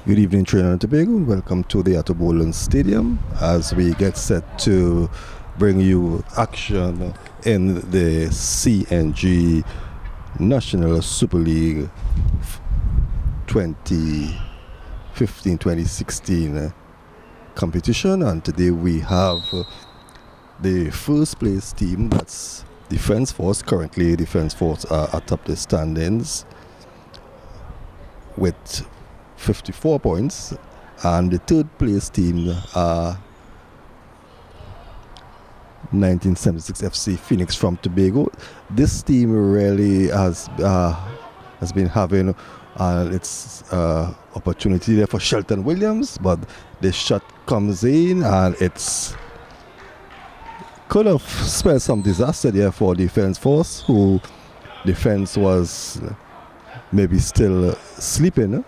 Good evening, Trinidad and Tobago. Welcome to the Atobolan Stadium as we get set to bring you action in the CNG National Super League 2015-2016 competition. And today we have the first place team, that's Defence Force. Currently, Defence Force are atop the standings with 54 points, and the third place team 1976 FC Phoenix from Tobago. This team really has been having its opportunity there for Shelton Williams, but the shot comes in and it's could have spelled some disaster there for Defence Force, who defense was maybe still sleeping.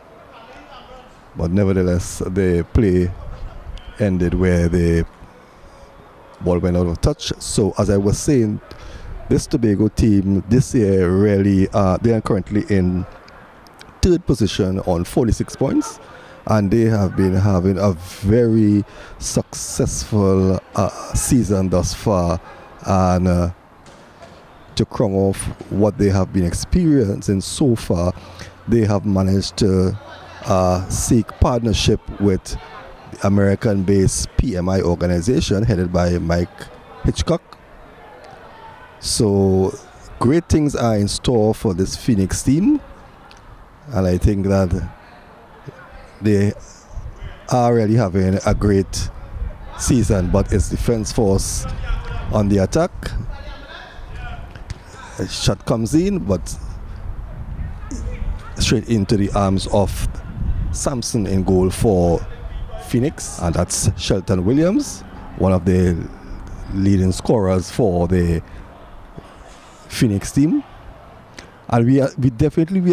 But nevertheless, the play ended where the ball went out of touch. So as I was saying, this Tobago team this year really, they are currently in third position on 46 points. And they have been having a very successful season thus far. And to crown off what they have been experiencing so far, they have managed to seek partnership with the American-based PMI organization headed by Mike Hitchcock. So great things are in store for this Phoenix team, and I think that they are really having a great season. But it's Defence Force on the attack. A shot comes in, but straight into the arms of Sampson in goal for Phoenix, and that's Shelton Williams, one of the leading scorers for the Phoenix team. And we are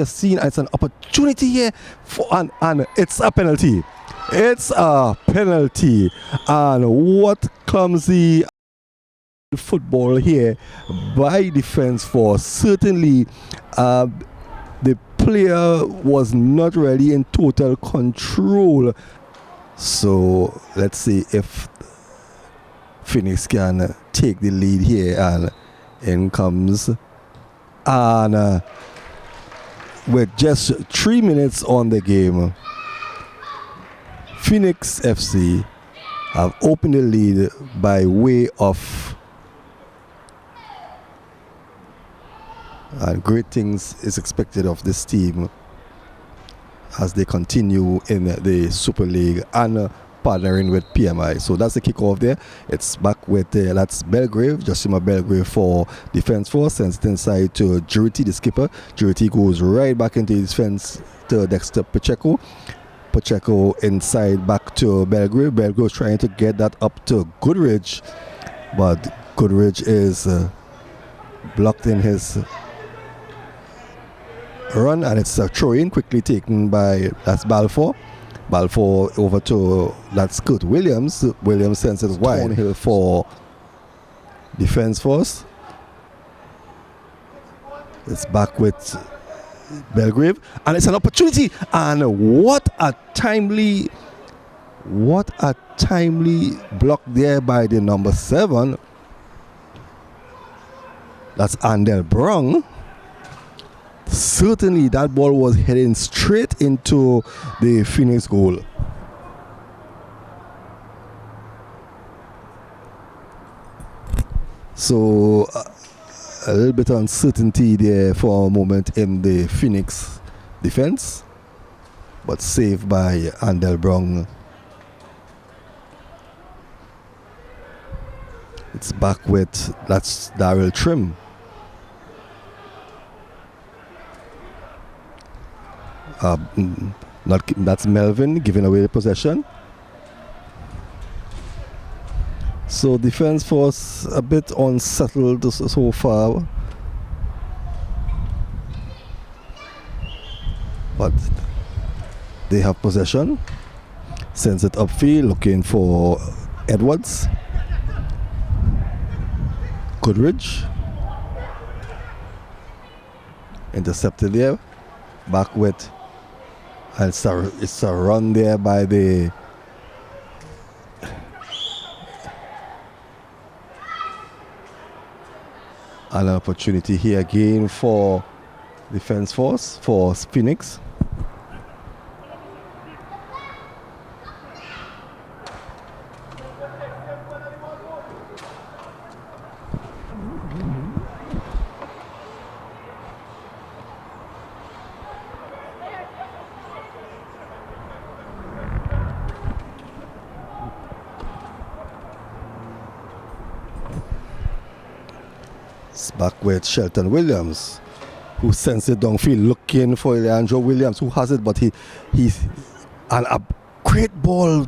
seeing it's an opportunity here for and it's a penalty. It's a penalty, and what clumsy football here by Defence Force. Certainly the player was not really in total control. So let's see if Phoenix can take the lead here, and in comes, and with just 3 minutes on the game, Phoenix FC have opened the lead by way of, and great things is expected of this team as they continue in the Super League and partnering with PMI. So that's the kickoff there. It's back with that's Belgrave, Josima Belgrave for Defence Force, sends it inside to Juriti, the skipper. Juriti goes right back into his defense to Dexter Pacheco. Pacheco inside back to Belgrave. Belgrave trying to get that up to Goodridge, but Goodridge is blocked in his run, and it's a throw-in quickly taken by, that's Balfour. Balfour over to, that's Kurt Williams. Williams sends it wide hill for Defence Force. It's back with Belgrave, and it's an opportunity, and what a timely block there by the number 7. That's Andel Brung. Certainly that ball was heading straight into the Phoenix goal. So a little bit of uncertainty there for a moment in the Phoenix defense, but saved by Andel Brung. It's back with, that's Daryl Trim. That's Melvin giving away the possession. So Defence Force a bit unsettled so far, but they have possession. Sends it upfield, looking for Edwards. Goodridge intercepted there. Back with And it's a run there by the an opportunity here again for Defense Force, for Phoenix. It's back with Shelton Williams, who sends it downfield looking for Leandro Williams, who has it, but he's and a great ball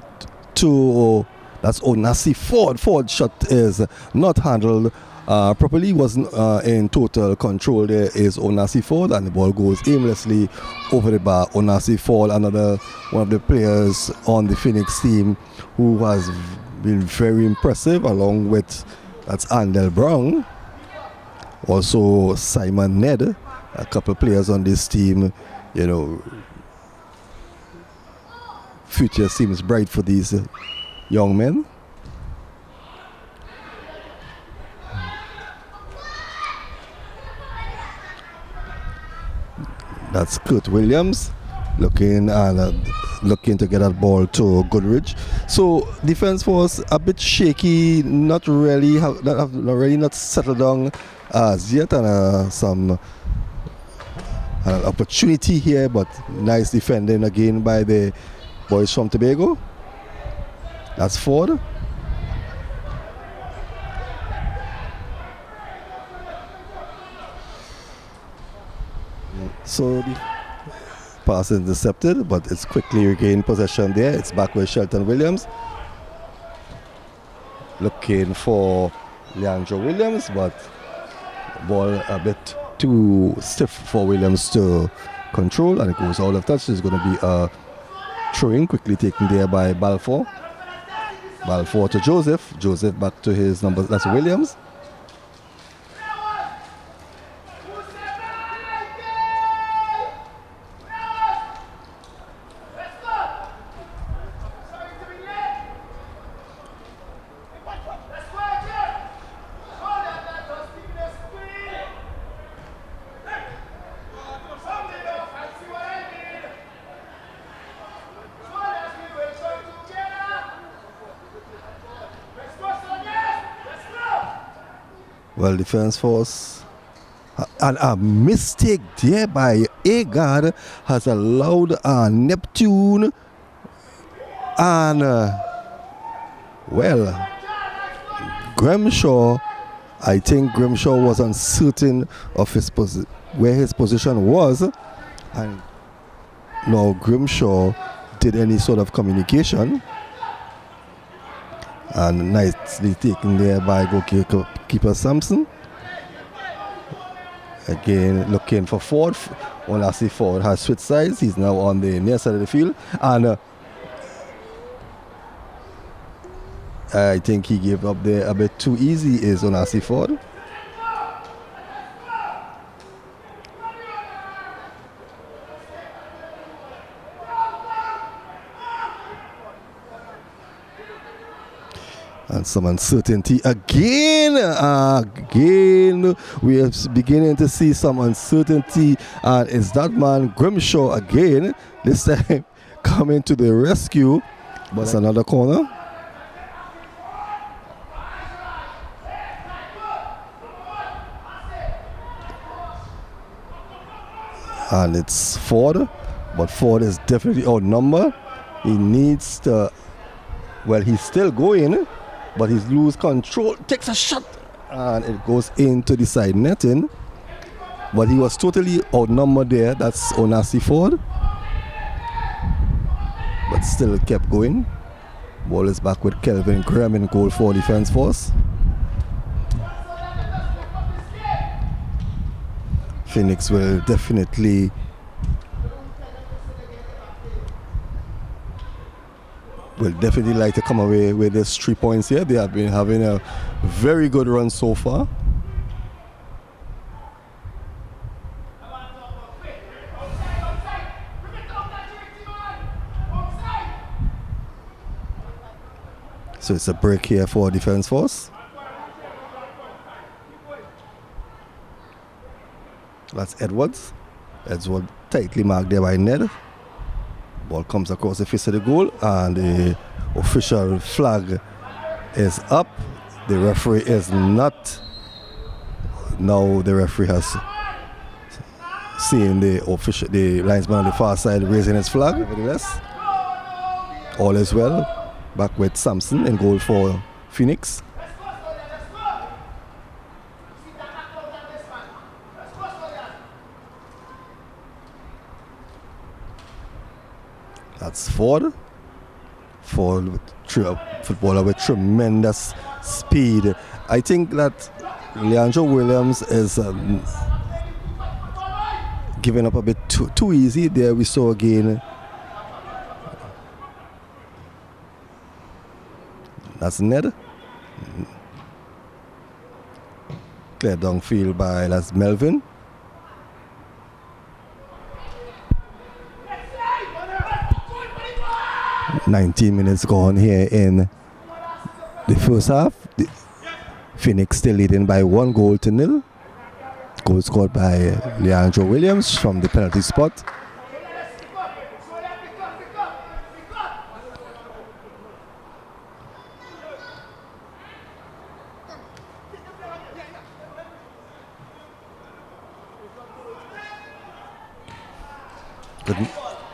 to that's Onasi Ford. Ford shot is not handled properly, wasn't in total control. There is Onasi Ford, and the ball goes aimlessly over the bar. Onasi Ford, another one of the players on the Phoenix team who has been very impressive, along with that's Andel Brown. Also Simon Ned, a couple of players on this team. You know, future seems bright for these young men. That's Kurt Williams looking to get that ball to Goodrich. So defense was a bit shaky, not really not settled down as yet, and some opportunity here, but nice defending again by the boys from Tobago. That's Ford. So the pass is intercepted, but it's quickly regained possession there. It's back with Shelton Williams. Looking for Leandro Williams, but ball a bit too stiff for Williams to control, and it goes out of touch. There's going to be a throw-in quickly taken there by Balfour. Balfour to Joseph. Joseph back to his number. That's Williams. Well, defense force, and a mistake there by Agard has allowed Neptune, and well, Grimshaw, I think Grimshaw was uncertain of where his position was, and no Grimshaw did any sort of communication. And nicely taken there by goalkeeper Sampson. Again, looking for Ford. Onasi Ford has switched sides. He's now on the near side of the field. And I think he gave up there a bit too easy, is Onasi Ford. And some uncertainty again. We are beginning to see some uncertainty, and it's that man Grimshaw again, this time coming to the rescue. But it's another corner. And it's Ford, but Ford is definitely outnumbered. He needs to, well, he's still going, but he's lose control, takes a shot, and it goes into the side netting. But he was totally outnumbered there. That's Onasi Ford. But still kept going. Ball is back with Kelvin Graham in goal for defense force. Phoenix will definitely like to come away with this 3 points here. They have been having a very good run so far. So it's a break here for defense force. That's Edwards. Edwards tightly marked there by Ned. Ball comes across the face of the goal, and the official flag is up. The referee is not. Now the referee has seen the linesman on the far side raising his flag. Nevertheless, all is well. Back with Sampson in goal for Phoenix. That's Ford. Ford, footballer with tremendous speed. I think that Leandro Williams is giving up a bit too easy. There we saw again. That's Ned. Cleared downfield by that's Melvin. "19 minutes gone here in the first half. Phoenix still leading by 1-0. Goal scored by Leandro Williams from the penalty spot.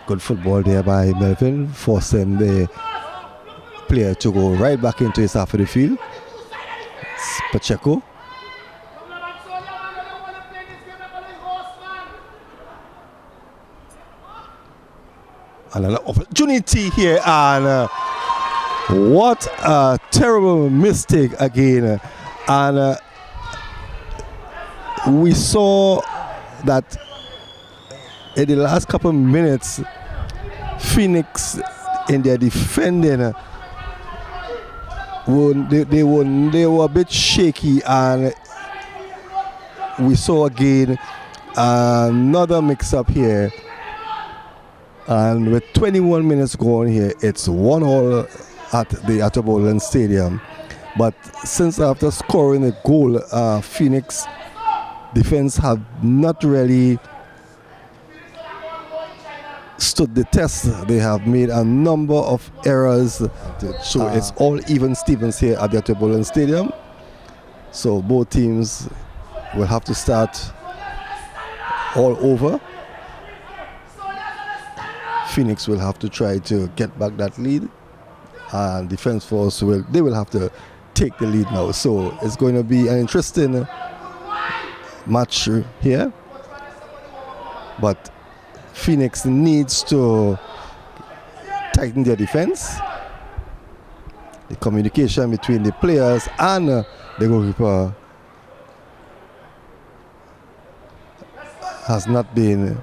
Good football there by Melvin, forcing the player to go right back into his half of the field. It's Pacheco. And an opportunity here, and what a terrible mistake again. And we saw that in the last couple of minutes, Phoenix in their defending, they were a bit shaky, and we saw again another mix-up here. And with 21 minutes gone here, it's 1-1 at the Atabolan Stadium. But since after scoring a goal, Phoenix defense have not really stood the test. They have made a number of errors. So it's all even Stevens here at the Atabolan Stadium. So both teams will have to start all over. Phoenix will have to try to get back that lead, and defense force will have to take the lead now. So it's going to be an interesting match here, but Phoenix needs to tighten their defense. The communication between the players and the goalkeeper has not been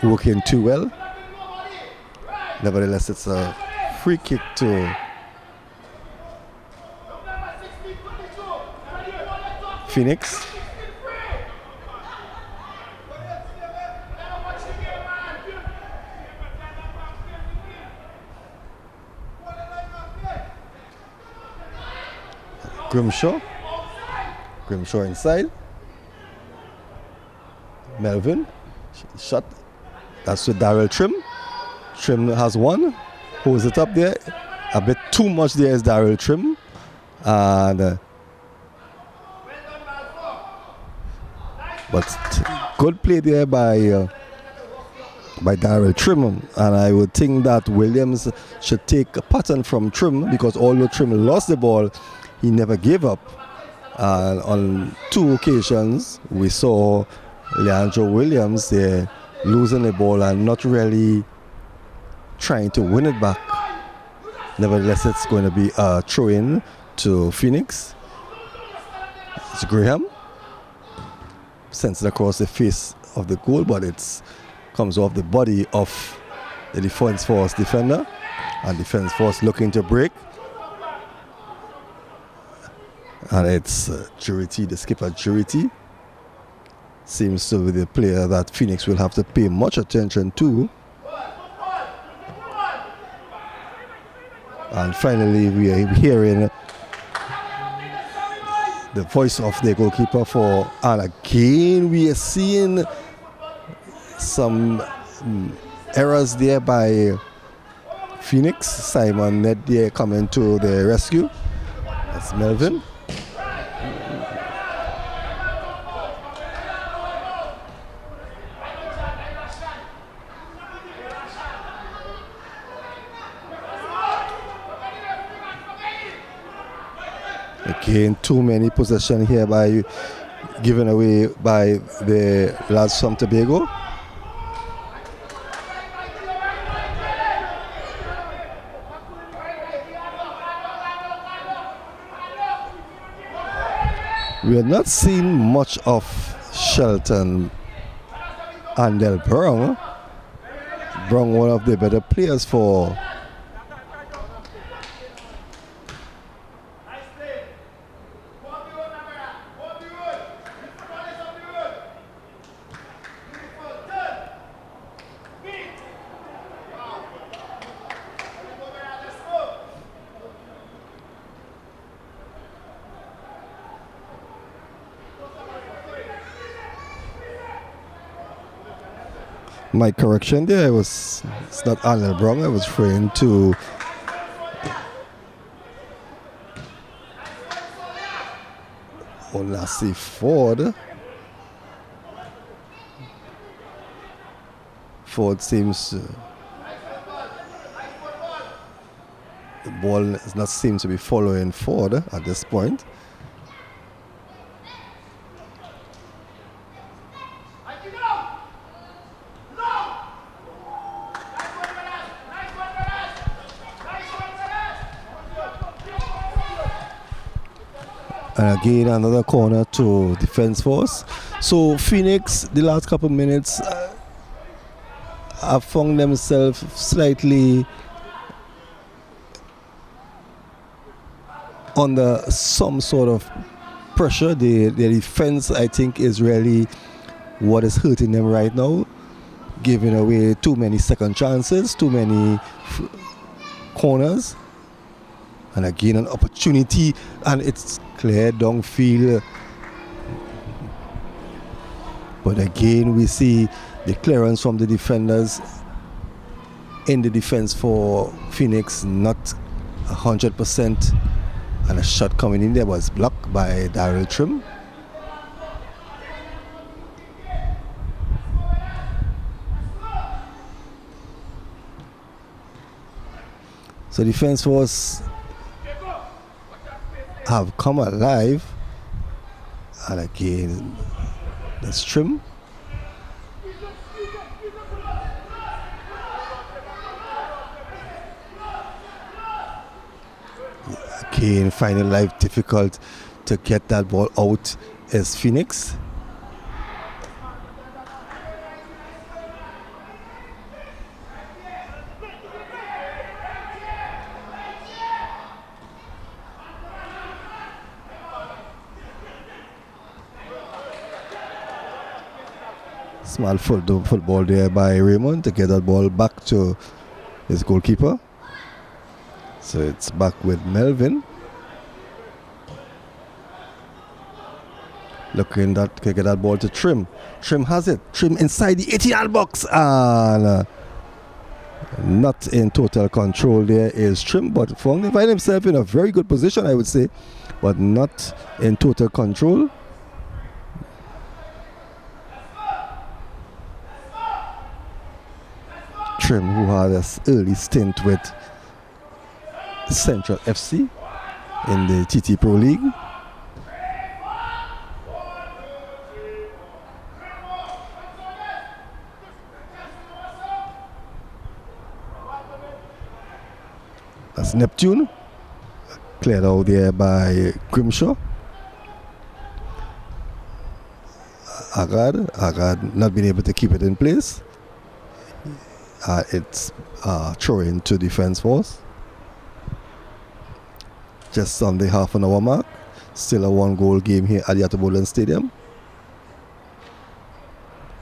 working too well. Nevertheless, it's a free kick to Phoenix. Grimshaw inside. Melvin shot. That's with Darrell Trim. Trim has one. Holds it up there. A bit too much there is Darrell Trim. And but good play there by Darrell Trim. And I would think that Williams should take a pattern from Trim, because although Trim lost the ball, he never gave up. And on 2 occasions, we saw Leandro Williams there losing the ball and not really trying to win it back. Nevertheless, it's going to be a throw-in to Phoenix. It's Graham. Sends it across the face of the goal, but it comes off the body of the defense force defender. And defense force looking to break. And it's Jurity, the skipper Jurity. Seems to be the player that Phoenix will have to pay much attention to. And finally, we are hearing the voice of the goalkeeper and again we are seeing some errors there by Phoenix. Simon Ned there coming to the rescue. That's Melvin. Again, too many possession here given away by the lads from Tobago. We are not seeing much of Shelton and Del Brown. Brown, one of the better players for my correction there. It's not Arnold Brown. I was referring to Onasi Ford. Ford seems the ball does not seem to be following Ford at this point. And again, another corner to defense force. So Phoenix, the last couple of minutes, have found themselves slightly under some sort of pressure. Their defense, I think, is really what is hurting them right now. Giving away too many second chances, too many corners. And again, an opportunity, and it's clear downfield. But again, we see the clearance from the defenders in the defense for Phoenix, not 100%. And a shot coming in there was blocked by Daryl Trim. So defense force have come alive, and again that's Trim. Again, finding life difficult to get that ball out is Phoenix. Small football there by Raymond to get that ball back to his goalkeeper. So it's back with Melvin. Looking to get that ball to Trim. Trim has it. Trim inside the 18-yard box. And not in total control there is Trim, but find himself in a very good position, I would say, but not in total control. Trim, who had an early stint with Central FC in the TT Pro League. That's Neptune, cleared out there by Grimshaw. Agad not being able to keep it in place. It's throwing to defense force. Just on the half an hour mark. Still a 1-goal game here at the Atterbury Stadium.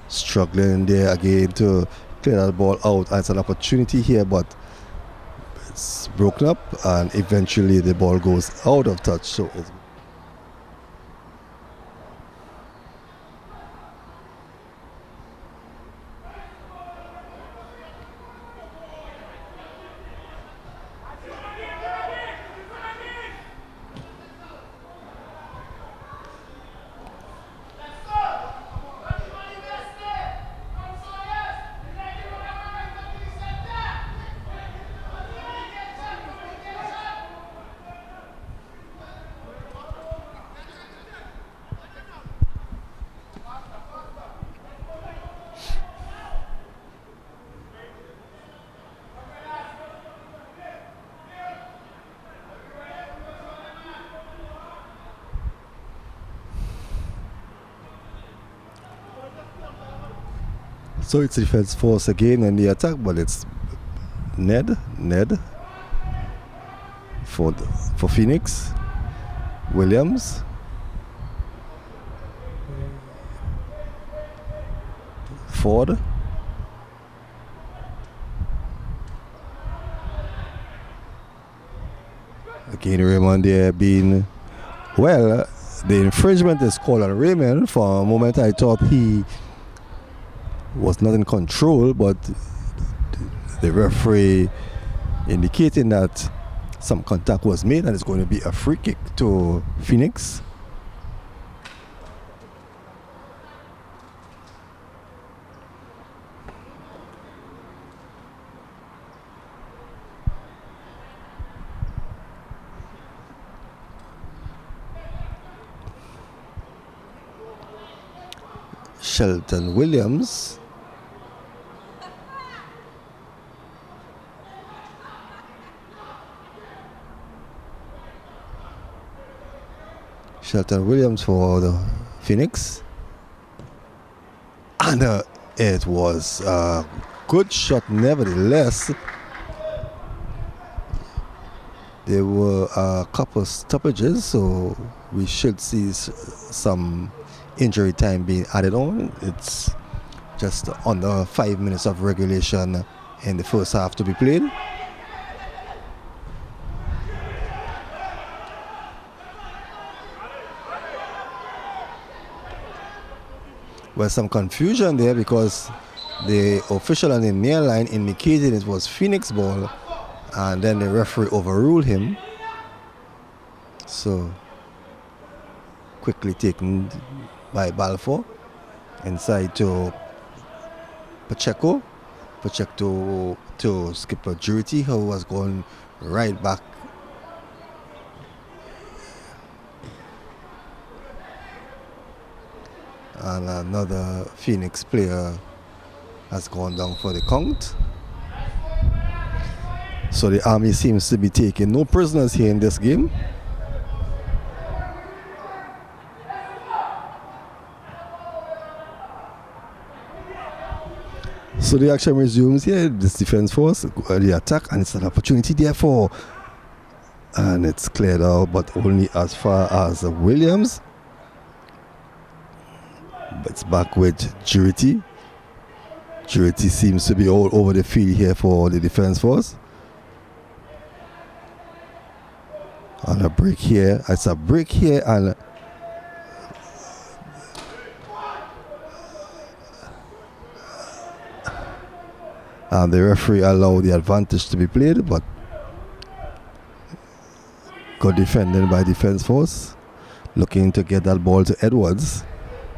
Struggling there again to clear that ball out. It's an opportunity here, but it's broken up, and eventually the ball goes out of touch. So So it's defense force again in the attack, but it's Ned for Phoenix, Williams, Ford, again Raymond there being, well, the infringement is called on Raymond. For a moment I thought he was not in control, but the referee indicating that some contact was made and it's going to be a free kick to Phoenix. Shelton Williams for the Phoenix, and it was a good shot nevertheless. There were a couple stoppages, so we should see some injury time being added on. It's just under 5 minutes of regulation in the first half to be played. Well, some confusion there because the official on the near line indicated it was Phoenix ball, and then the referee overruled him. So quickly taken by Balfour inside to Pacheco to skipper Jurity, who was going right back. And another Phoenix player has gone down for the count. So the Army seems to be taking no prisoners here in this game. So the action resumes here. This defense force, the attack, and it's an opportunity therefore. And it's cleared out, but only as far as Williams. But it's back with Jurity. Jurity seems to be all over the field here for the defense force. And a break here. It's a break here, and the referee allowed the advantage to be played, but good defending by defense force, looking to get that ball to Edwards,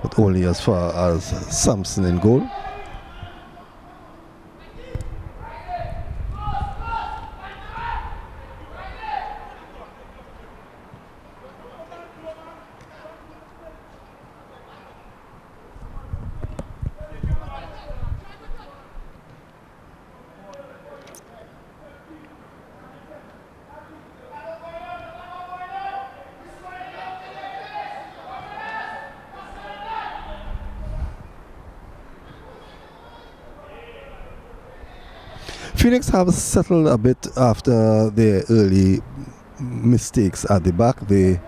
but only as far as Sampson in goal. Phoenix have settled a bit after their early mistakes at the back. They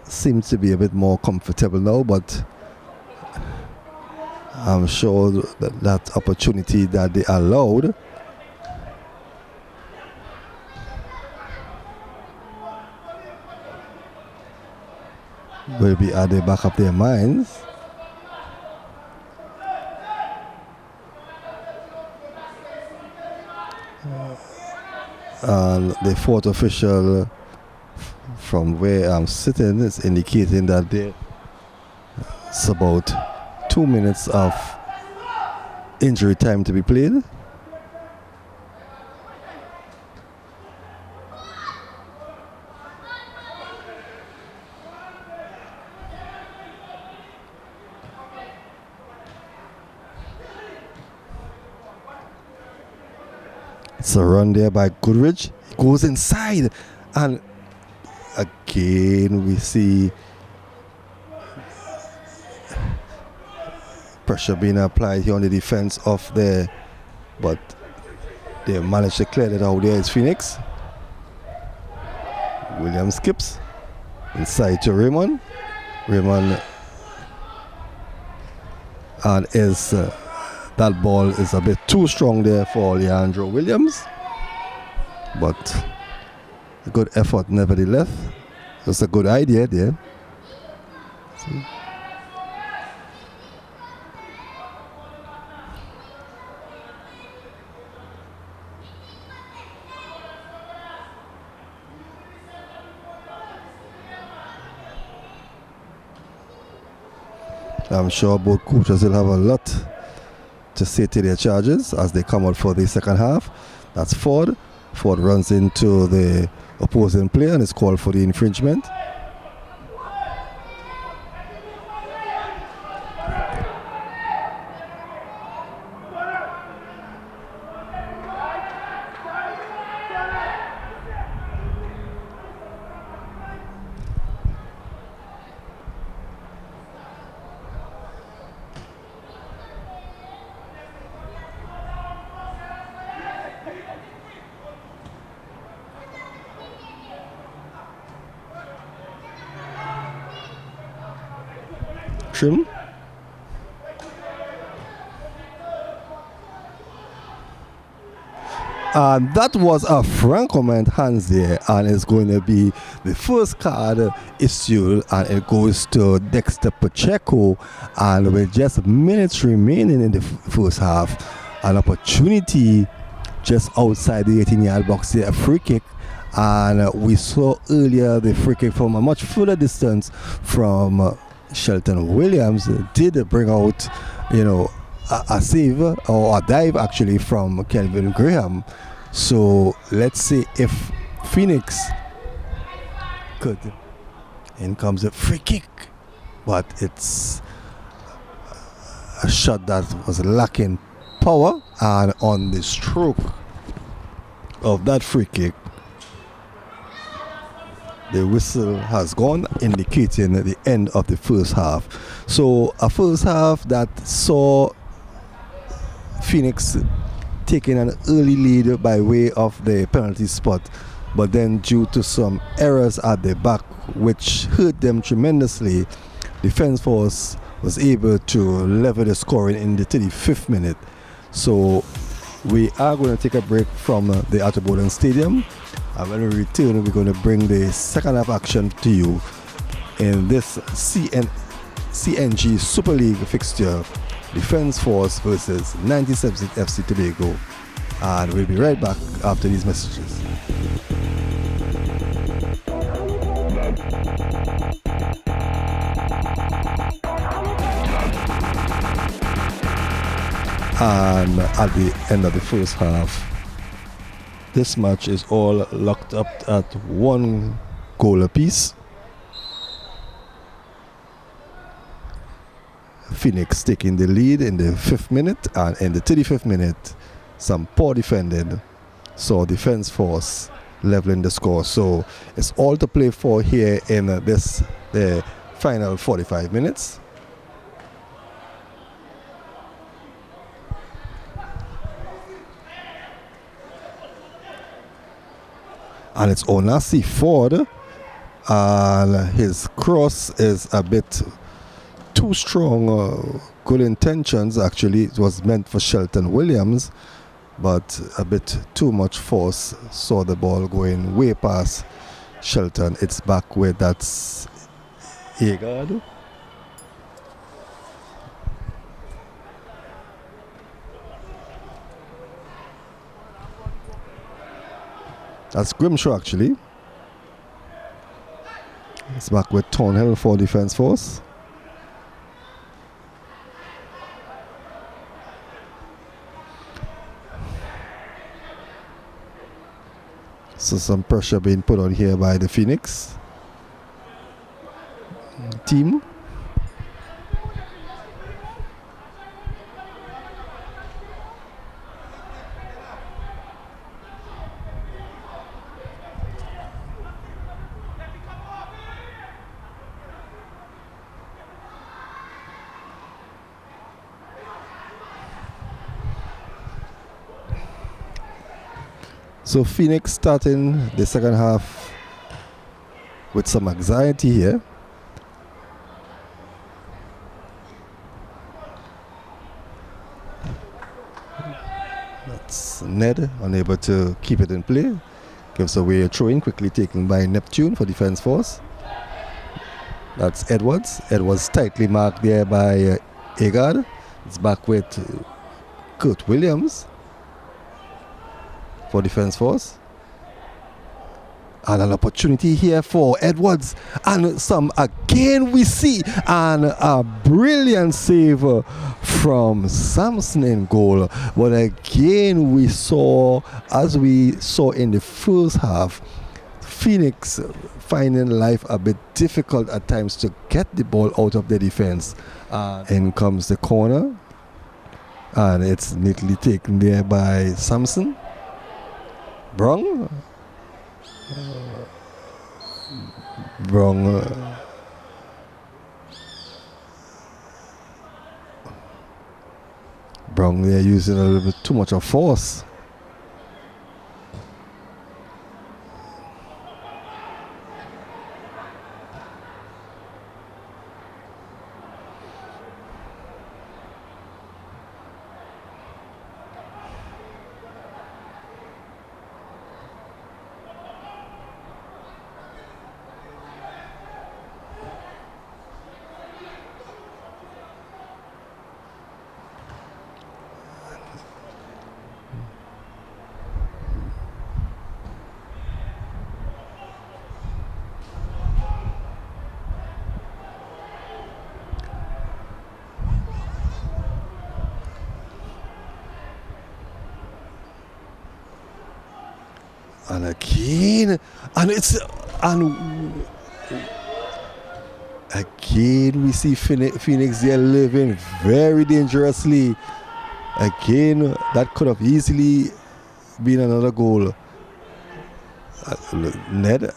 seem to be a bit more comfortable now, but I'm sure that opportunity that they allowed will be at the back of their minds. And the fourth official from where I'm sitting is indicating that it's about 2 minutes of injury time to be played. It's a run there by Goodrich. He goes inside, and again we see pressure being applied here on the defense of there, but they managed to clear it out. There is Phoenix. Williams skips inside to Raymond. Raymond, and that ball is a bit too strong there for Leandro Williams, but a good effort nevertheless. It's a good idea there. See? I'm sure both coaches will have a lot to say to their charges as they come out for the second half. That's Ford. Ford runs into the opposing player and is called for the infringement. Trim. And that was a Franco-man hands there, and it's going to be the first card issued, and it goes to Dexter Pacheco. And with just minutes remaining in the first half, an opportunity just outside the 18-yard box there, a free kick. And we saw earlier the free kick from a much further distance from Shelton Williams did bring out, a save or a dive actually from Kelvin Graham. So let's see if Phoenix could. In comes a free kick, but it's a shot that was lacking power, and on the stroke of that free kick, the whistle has gone, indicating the end of the first half. So a first half that saw Phoenix taking an early lead by way of the penalty spot, but then due to some errors at the back which hurt them tremendously, Defence Force was able to level the scoring in the 35th minute. So we are going to take a break from the Atterbury Stadium. And when we return, we're going to bring the second half action to you in this CNG Super League fixture, Defence Force versus 97 FC Tobago. And we'll be right back after these messages. And at the end of the first half, this match is all locked up at 1 goal apiece. Phoenix taking the lead in the 5th minute, and in the 35th minute, some poor defending saw Defence Force leveling the score. So it's all to play for here in the final 45 minutes. And it's Onasi Ford, and his cross is a bit too strong. Good intentions, actually. It was meant for Shelton Williams, but a bit too much force. Saw the ball going way past Shelton. It's back where that's Agard. That's Grimshaw actually. It's back with Thornhill for defense force. So some pressure being put on here by the Phoenix team. So Phoenix starting the second half with some anxiety here. That's Ned unable to keep it in play. Gives away a throw-in, quickly taken by Neptune for defense force. That's Edwards. Edwards tightly marked there by Agard. It's back with Kurt Williams for defense force. And an opportunity here for Edwards. And some again we see. And a brilliant save from Samson in goal. But again we saw, as we saw in the first half, Phoenix finding life a bit difficult at times to get the ball out of the defense. In comes the corner. And it's neatly taken there by Samson. Brong. Brong, they're using a little bit too much of force. And again, again we see Phoenix there living very dangerously. Again, that could have easily been another goal. Ned.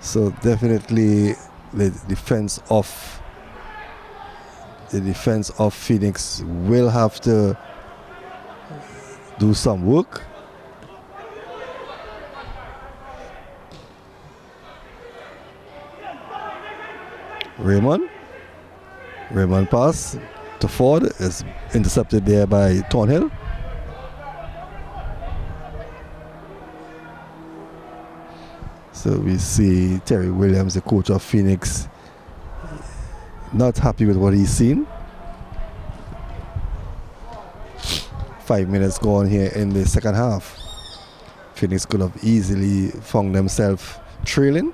So definitely the defense of Phoenix will have to do some work. Raymond pass to Ford is intercepted there by Thornhill. So we see Terry Williams, the coach of Phoenix, not happy with what he's seen. 5 minutes gone here in the second half. Phoenix could have easily found themselves trailing.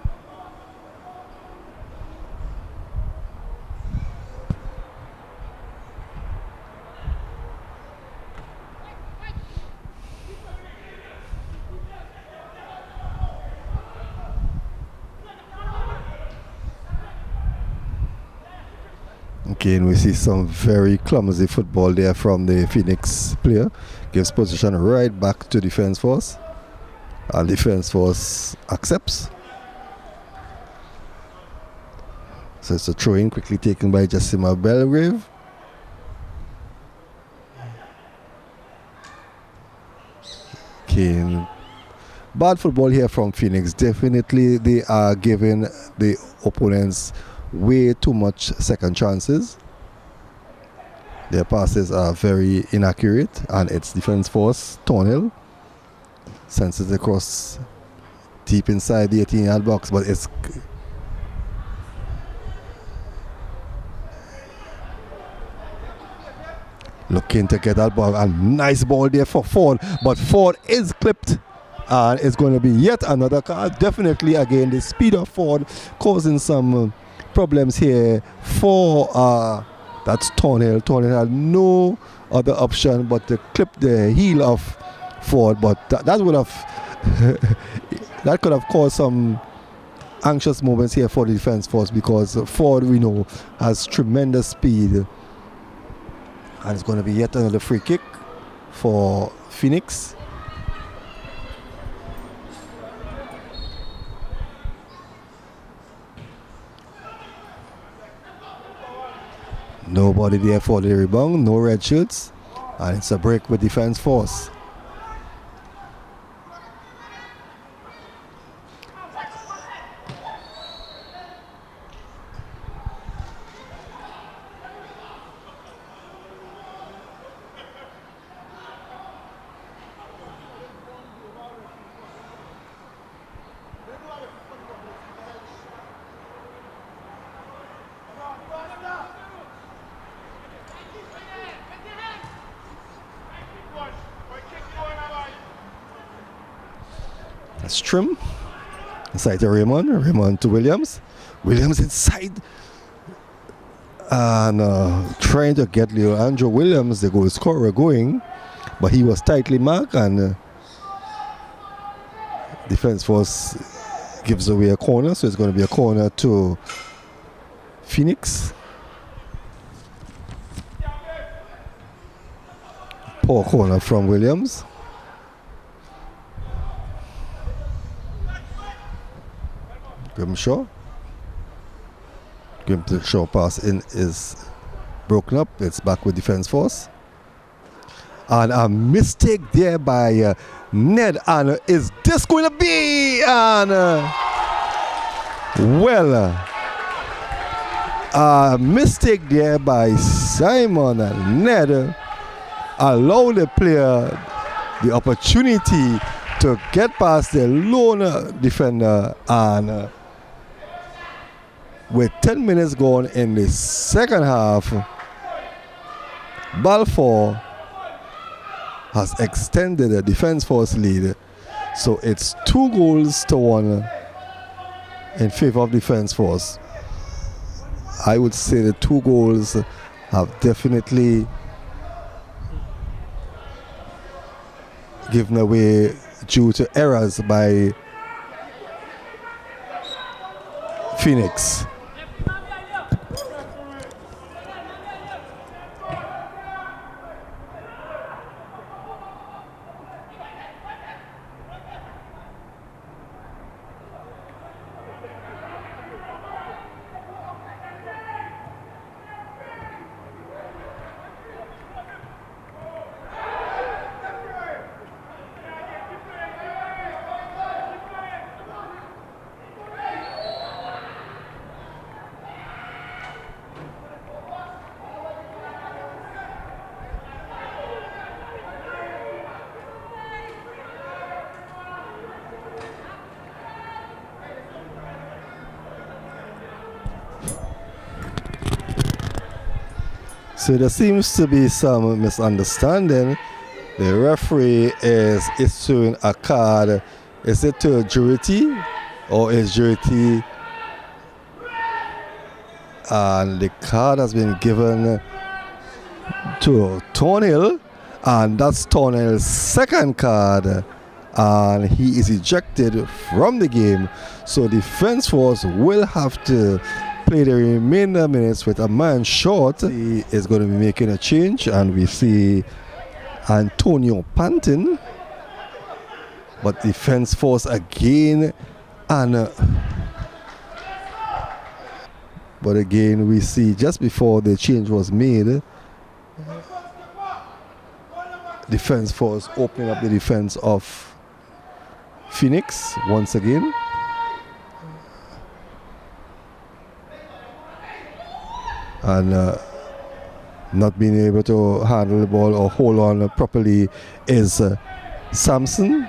Again, we see some very clumsy football there from the Phoenix player. Gives position right back to defense force. And defense force accepts. So it's a throw-in quickly taken by Jessima Belgrave. Again, bad football here from Phoenix. Definitely they are giving the opponents way too much second chances. Their passes are very inaccurate, and it's defense force Thornhill Sends it across deep inside the 18-yard box, but it's looking to get that ball. A nice ball there for Ford, but Ford is clipped. And it's going to be yet another card. Definitely, again, the speed of Ford causing some problems here for that's Thornhill. Thornhill had no other option but to clip the heel of Ford. But that would have that could have caused some anxious moments here for the defense force, because Ford, we know, has tremendous speed. And it's going to be yet another free kick for Phoenix. Nobody there for the rebound, no red shirts, and it's a break with defense force. That's Trim. Inside to Raymond. Raymond to Williams. Williams inside. And trying to get little Andrew Williams, the goal scorer, going. But he was tightly marked, and defense force gives away a corner. So it's going to be a corner to Phoenix. Poor corner from Williams. Grimshaw. Grimshaw pass in is broken up. It's back with defense force. And a mistake there by Ned. And is this going to be? And a mistake there by Simon, and Ned allowed the player the opportunity to get past the lone defender, and with 10 minutes gone in the second half, Balfour has extended the defense force lead. So it's 2-1 in favor of defense force. I would say the 2 goals have definitely given away due to errors by Phoenix. So there seems to be some misunderstanding. The referee is issuing a card. Is it to Jurity, or is Jurity? And the card has been given to Thornhill, and that's Thornhill's second card, and he is ejected from the game. So defense force will have to play the remainder minutes with a man short. He is going to be making a change, and we see Antonio Pantin, but defense force again, and but again we see just before the change was made, defense force opening up the defense of Phoenix once again. And not being able to handle the ball or hold on properly is Samson.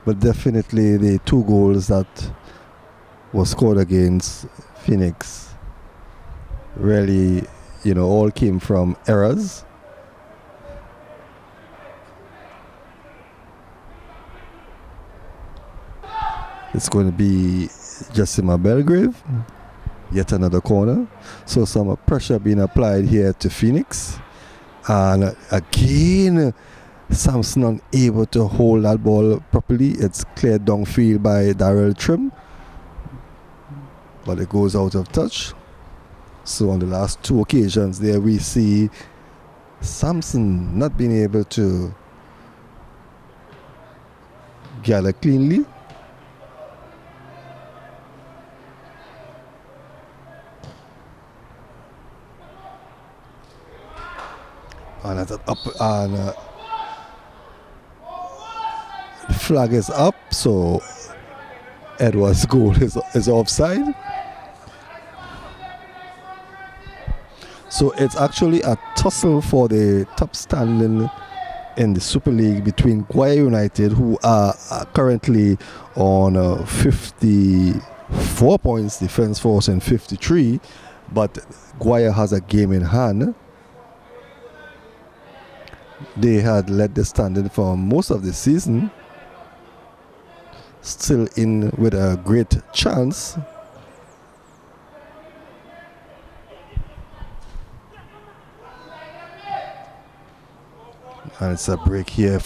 But definitely the two goals that was scored against Phoenix really, all came from errors. It's going to be Jessima Belgrave, yet another corner. So some pressure being applied here to Phoenix. And again, Samson unable to hold that ball properly. It's cleared downfield by Darrell Trim, but it goes out of touch. So on the last two occasions there, we see Samson not being able to gather cleanly. And at up, and the flag is up, so Edwards' goal is offside. So it's actually a tussle for the top standing in the Super League between Guaya United, who are currently on 54 points, Defence Force in 53, but Guaya has a game in hand. They had led the standing for most of the season, still in with a great chance. And it's a break here a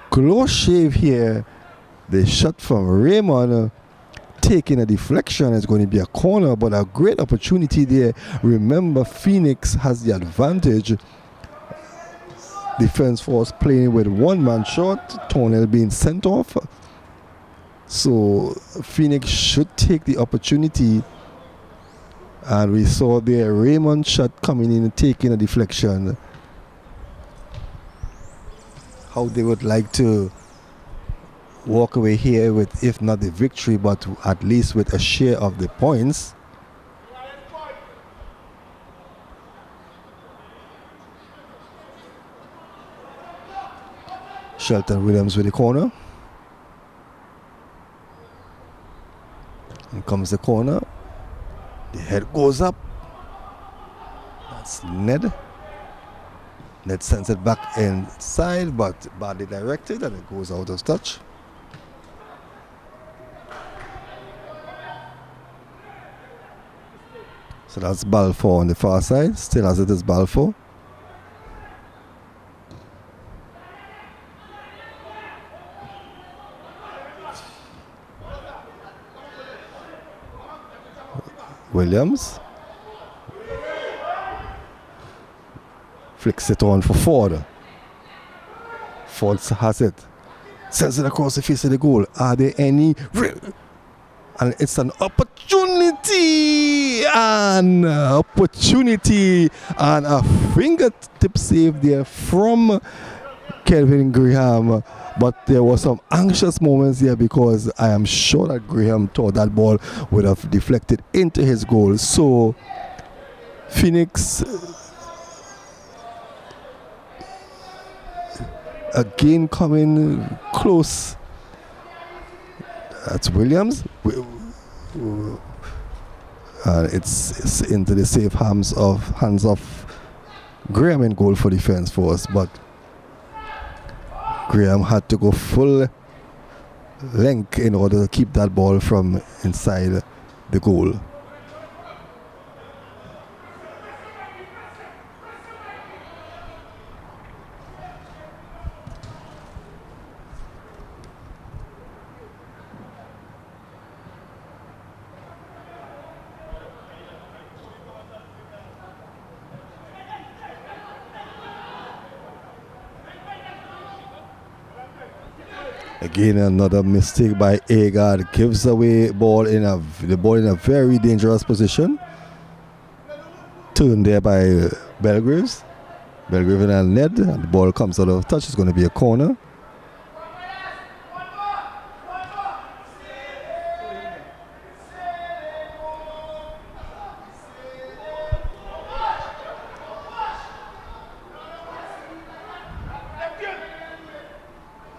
close shave here. The shot from Raymond taking a deflection is going to be a corner, but a great opportunity there. Remember, Phoenix has the advantage. Defense Force playing with one man short, Tornell being sent off. So Phoenix should take the opportunity. And we saw there Raymond shot coming in and taking a deflection. How they would like to walk away here with, if not the victory, but at least with a share of the points. Shelton Williams with the corner. Here comes the corner. The head goes up. That's Ned. Ned sends it back inside, but badly directed, and it goes out of touch. So that's Balfour on the far side, still as it is Balfour. Williams flicks it on for Ford. Ford has it, sends it across the face of the goal. Are there any? And it's an opportunity, and a fingertip save there from Kelvin Graham. But there were some anxious moments here because I am sure that Graham thought that ball would have deflected into his goal. So Phoenix again coming close. That's Williams. It's into the safe hands of Graham in goal for Defence Force, but Graham had to go full length in order to keep that ball from inside the goal. Again, another mistake by Agard, gives away the ball in a very dangerous position. Turned there by Belgraves. Belgraves and Ned, and the ball comes out of touch. It's going to be a corner.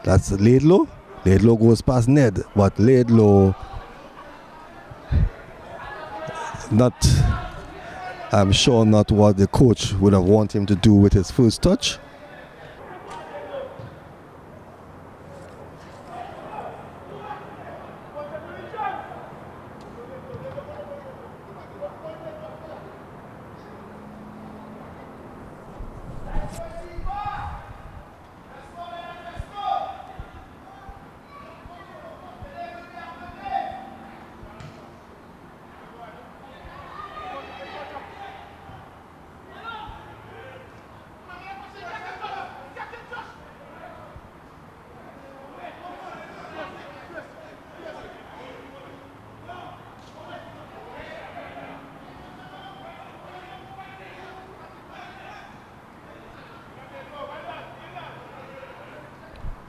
That's Laidlaw. Laidlaw goes past Ned, but Laidlaw not, I'm sure not what the coach would have wanted him to do with his first touch.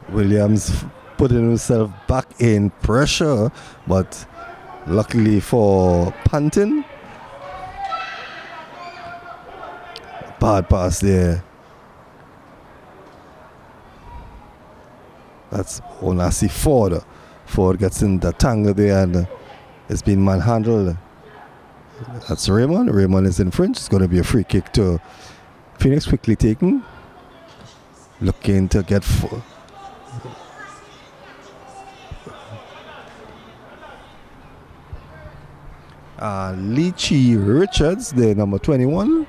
Williams putting himself back in pressure, but luckily for Panton, bad pass there. That's Onasi Ford. Ford gets in the tangle there and it's been manhandled. That's Raymond. Raymond is in French. It's going to be a free kick to Phoenix, quickly taken. Looking to get Leachy Richards, the number 21.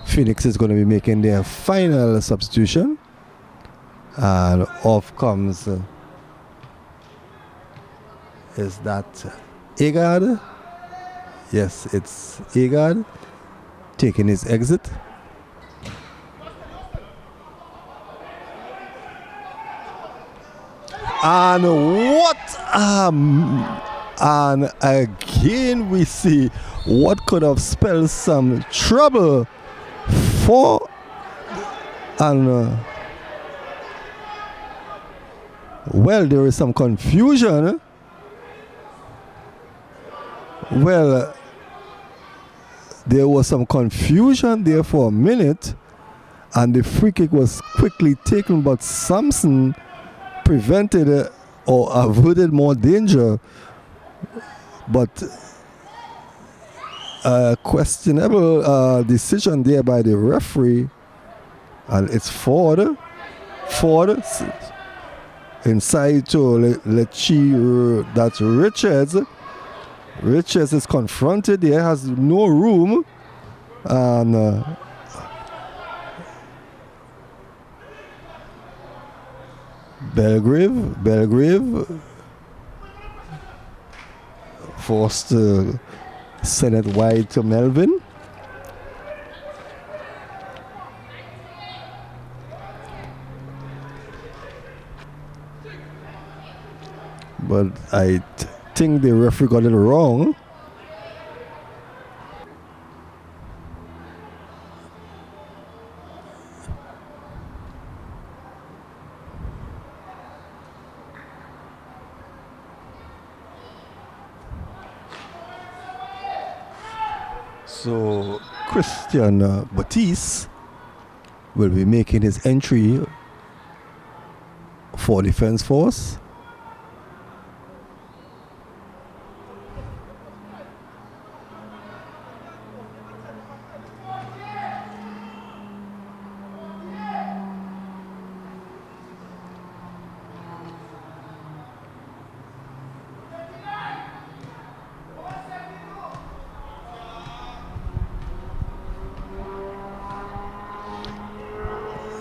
Phoenix is going to be making their final substitution. And off comes, is that Agard? Yes, it's Agard taking his exit. And what? And again we see what could have spelled some trouble for and well, there is some confusion. Well, there was some confusion there for a minute and the free kick was quickly taken, but Sampson prevented or averted more danger. But a questionable decision there by the referee, and it's Ford inside to Lechi. That's Richards. Richards is confronted there, has no room, and Belgrave forced to send it wide to Melvin. But I think the referee got it wrong. So Christian Batiste will be making his entry for Defence Force.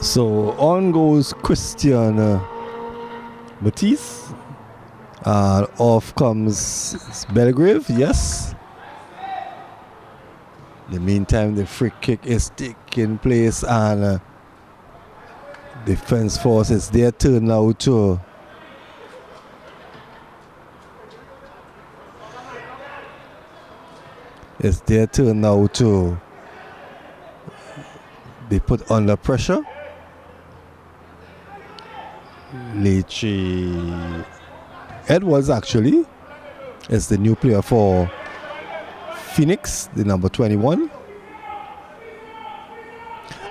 So on goes Christian Batiste. Off comes Belgrave, yes. In the meantime, the free kick is taking place and Defence Force, it's their turn now to be put under pressure. Leachy Edwards actually is the new player for Phoenix, the number 21.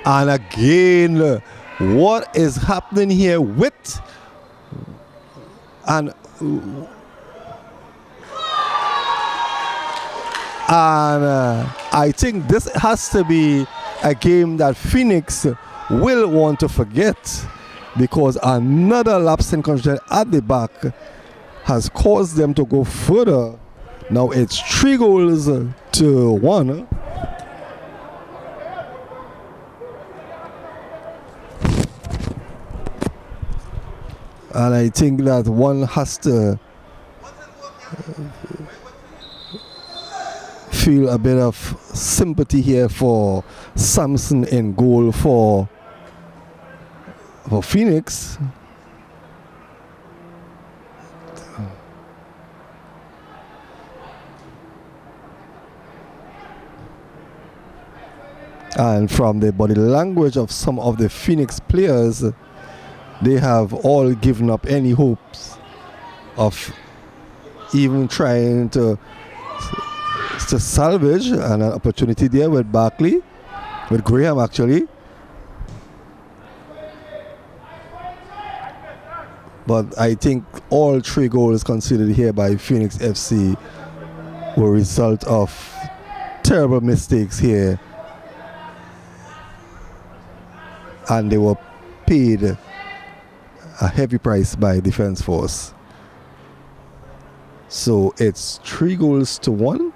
And again, what is happening here with And I think this has to be a game that Phoenix will want to forget, because another lapse in concentration at the back has caused them to go further. Now it's 3-1. And I think that one has to feel a bit of sympathy here for Samson in goal for Phoenix. And from the body language of some of the Phoenix players, they have all given up any hopes of even trying to salvage an opportunity there with Barkley, with Graham actually. But I think all 3 goals considered here by Phoenix FC were a result of terrible mistakes here, and they were paid a heavy price by Defense Force. So it's 3-1.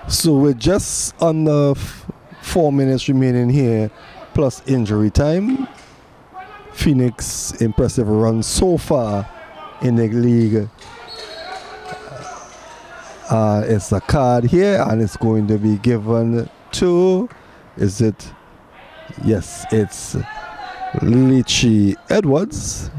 So we're just under 4 minutes remaining here, plus injury time. Phoenix impressive run so far in the league. It's a card here, and it's going to be given to, is it? Yes, it's Leachy Edwards.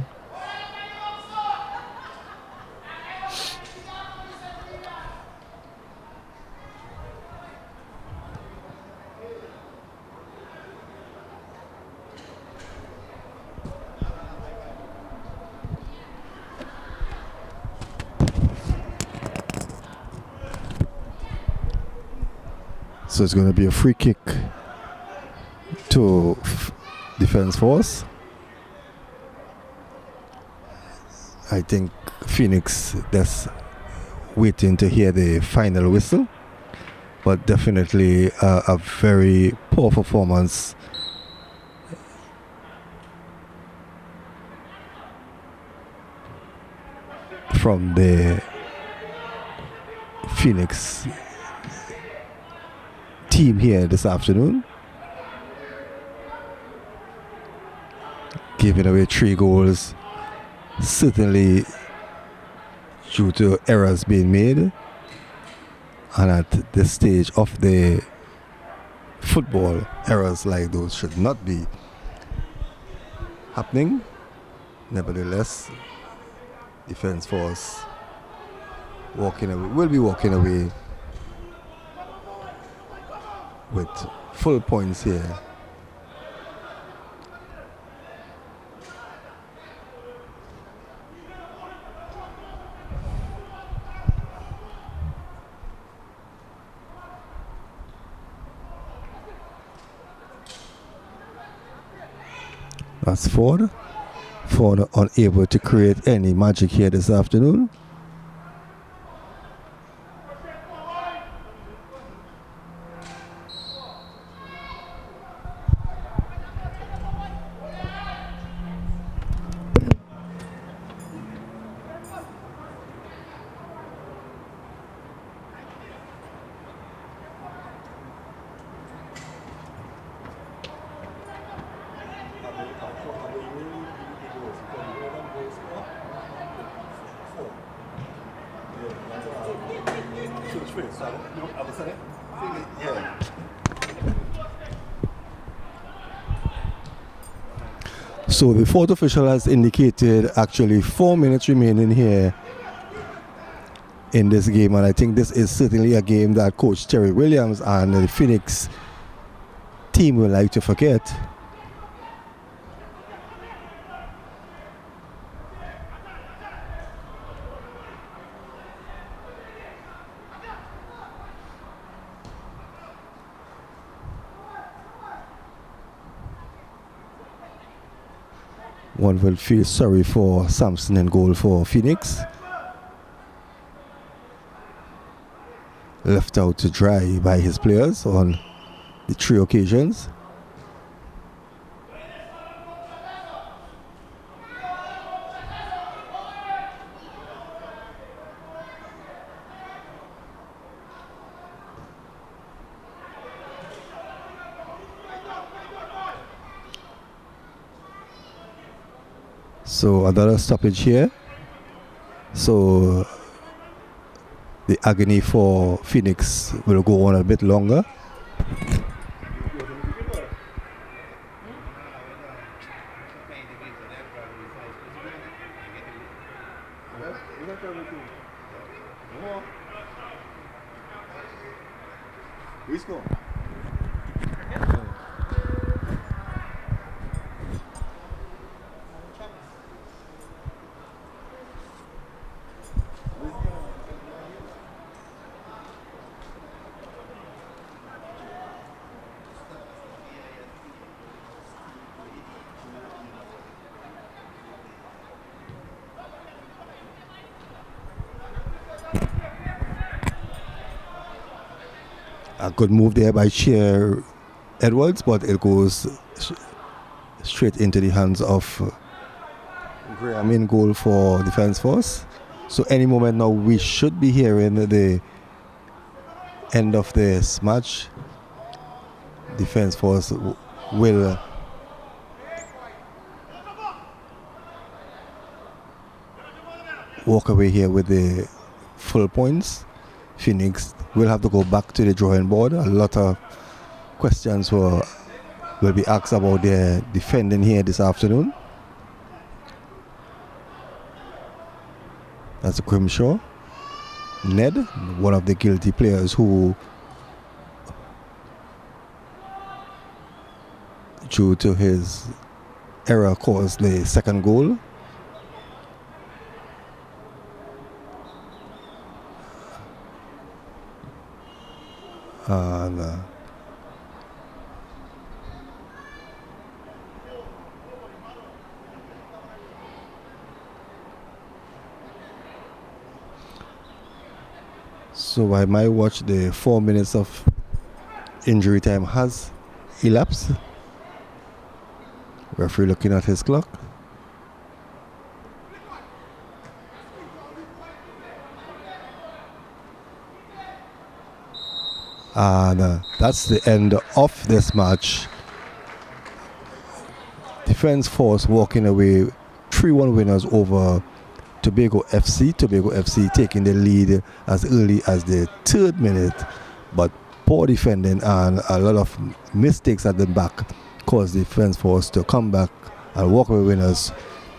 So it's going to be a free kick to Defense Force. I think Phoenix just waiting to hear the final whistle, but definitely a very poor performance from the Phoenix team here this afternoon, giving away 3 goals, certainly due to errors being made, and at this stage of the football, errors like those should not be happening. Nevertheless, Defense Force will be walking away with full points here. That's Ford. Ford unable to create any magic here this afternoon. So the fourth official has indicated actually 4 minutes remaining here in this game, and I think this is certainly a game that Coach Terry Williams and the Phoenix team would like to forget. One will feel sorry for Sampson in goal for Phoenix. Left out to dry by his players on the 3 occasions. So another stoppage here. So the agony for Phoenix will go on a bit longer. A good move there by Chair Edwards, but it goes straight into the hands of Graham in goal for Defence Force. So any moment now we should be hearing the end of this match. Defence Force will walk away here with the full points. Phoenix will have to go back to the drawing board. A lot of questions will be asked about their defending here this afternoon. That's Grimshaw. Ned, one of the guilty players who, due to his error, caused the second goal. And so I might watch the 4 minutes of injury time has elapsed. Referee looking at his clock. And that's the end of this match. Defence Force walking away 3-1 winners over Tobago FC. Tobago FC taking the lead as early as the 3rd minute, but poor defending and a lot of mistakes at the back caused Defence Force to come back and walk away winners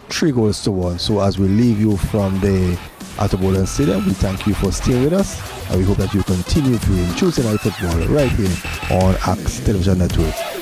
3-1. So as we leave you from the Atterbury Stadium, we thank you for staying with us, and we hope that you continue viewing Tuesday Night Football right here on Axe Television Network.